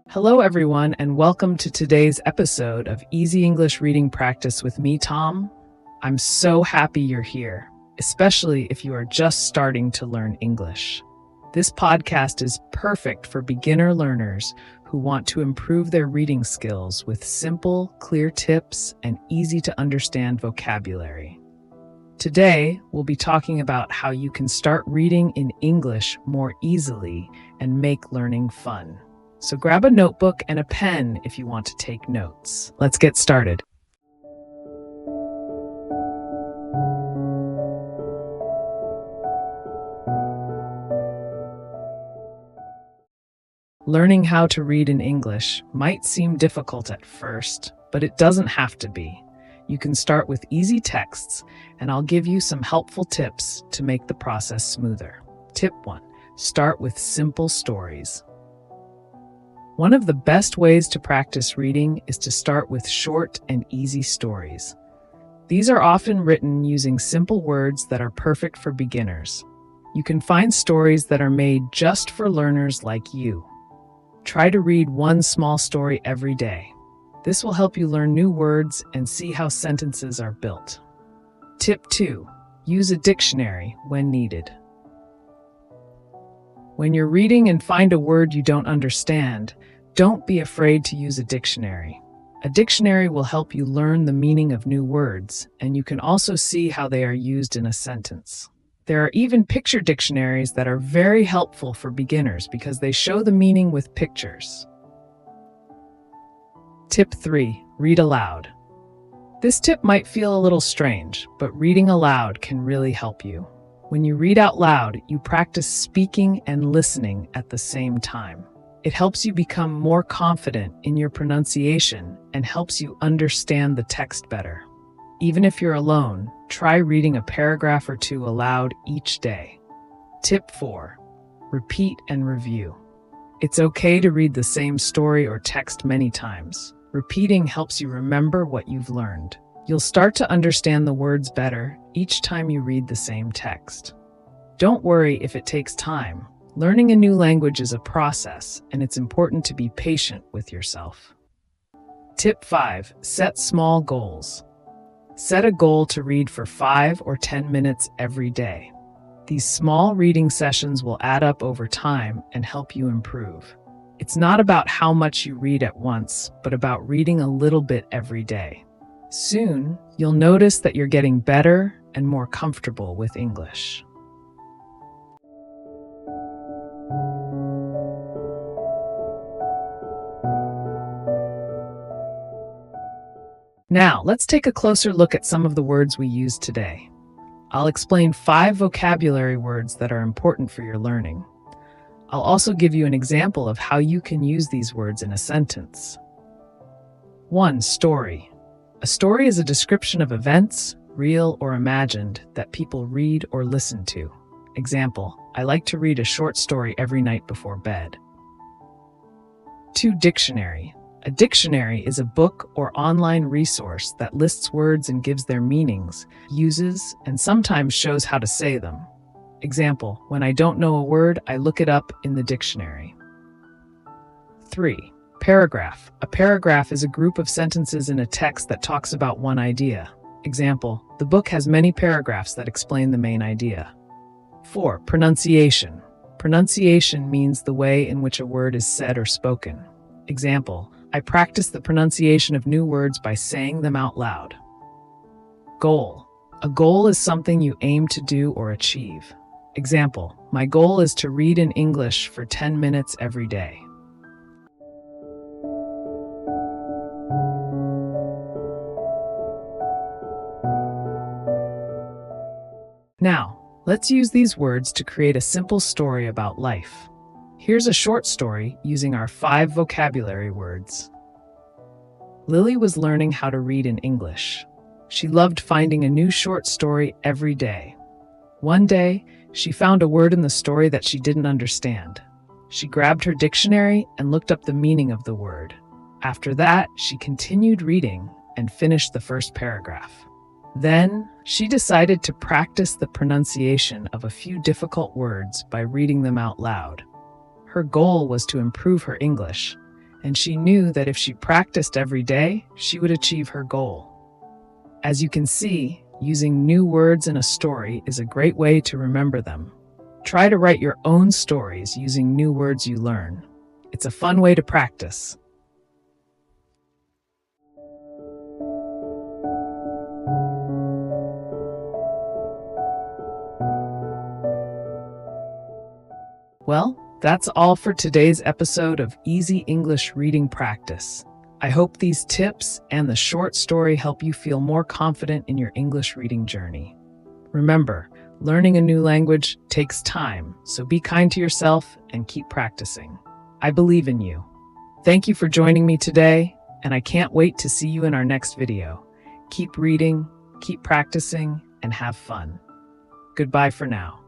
Hello, everyone, and welcome to today's episode of Easy English Reading Practice with me, Tom. I'm so happy you're here, especially if you are just starting to learn English. This podcast is perfect for beginner learners who want to improve their reading skills with simple, clear tips and easy-to-understand vocabulary. Today, we'll be talking about how you can start reading in English more easily and make learning fun. So grab a notebook and a pen if you want to take notes. Let's get started. Learning how to read in English might seem difficult at first, but it doesn't have to be. You can start with easy texts, and I'll give you some helpful tips to make the process smoother. Tip 1. Start with simple stories. One of the best ways to practice reading is to start with short and easy stories. These are often written using simple words that are perfect for beginners. You can find stories that are made just for learners like you. Try to read one small story every day. This will help you learn new words and see how sentences are built. Tip 2. Use a dictionary when needed. When you're reading and find a word you don't understand, don't be afraid to use a dictionary. A dictionary will help you learn the meaning of new words, and you can also see how they are used in a sentence. There are even picture dictionaries that are very helpful for beginners because they show the meaning with pictures. Tip 3. Read aloud. This tip might feel a little strange, but reading aloud can really help you. When you read out loud, you practice speaking and listening at the same time. It helps you become more confident in your pronunciation and helps you understand the text better. Even if you're alone, try reading a paragraph or two aloud each day. Tip 4. Repeat and review. It's okay to read the same story or text many times. Repeating helps you remember what you've learned. You'll start to understand the words better each time you read the same text. Don't worry if it takes time. Learning a new language is a process, and it's important to be patient with yourself. Tip 5. Set small goals. Set a goal to read for 5 or 10 minutes every day. These small reading sessions will add up over time and help you improve. It's not about how much you read at once, but about reading a little bit every day. Soon, you'll notice that you're getting better and more comfortable with English. Now, let's take a closer look at some of the words we used today. I'll explain 5 vocabulary words that are important for your learning. I'll also give you an example of how you can use these words in a sentence. 1. Story. A story is a description of events, real or imagined, that people read or listen to. Example, I like to read a short story every night before bed. 2. Dictionary. A dictionary is a book or online resource that lists words and gives their meanings, uses, and sometimes shows how to say them. Example, when I don't know a word, I look it up in the dictionary. 3. Paragraph. A paragraph is a group of sentences in a text that talks about one idea. Example, the book has many paragraphs that explain the main idea. 4. Pronunciation. Pronunciation means the way in which a word is said or spoken. Example, I practice the pronunciation of new words by saying them out loud. Goal. A goal is something you aim to do or achieve. Example, my goal is to read in English for 10 minutes every day. Now, let's use these words to create a simple story about life. Here's a short story using our 5 vocabulary words. Lily was learning how to read in English. She loved finding a new short story every day. One day, she found a word in the story that she didn't understand. She grabbed her dictionary and looked up the meaning of the word. After that, she continued reading and finished the first paragraph. Then, she decided to practice the pronunciation of a few difficult words by reading them out loud. Her goal was to improve her English, and she knew that if she practiced every day, she would achieve her goal. As you can see, using new words in a story is a great way to remember them. Try to write your own stories using new words you learn. It's a fun way to practice. Well, that's all for today's episode of Easy English Reading Practice. I hope these tips and the short story help you feel more confident in your English reading journey. Remember, learning a new language takes time, so be kind to yourself and keep practicing. I believe in you. Thank you for joining me today, and I can't wait to see you in our next video. Keep reading, keep practicing, and have fun. Goodbye for now.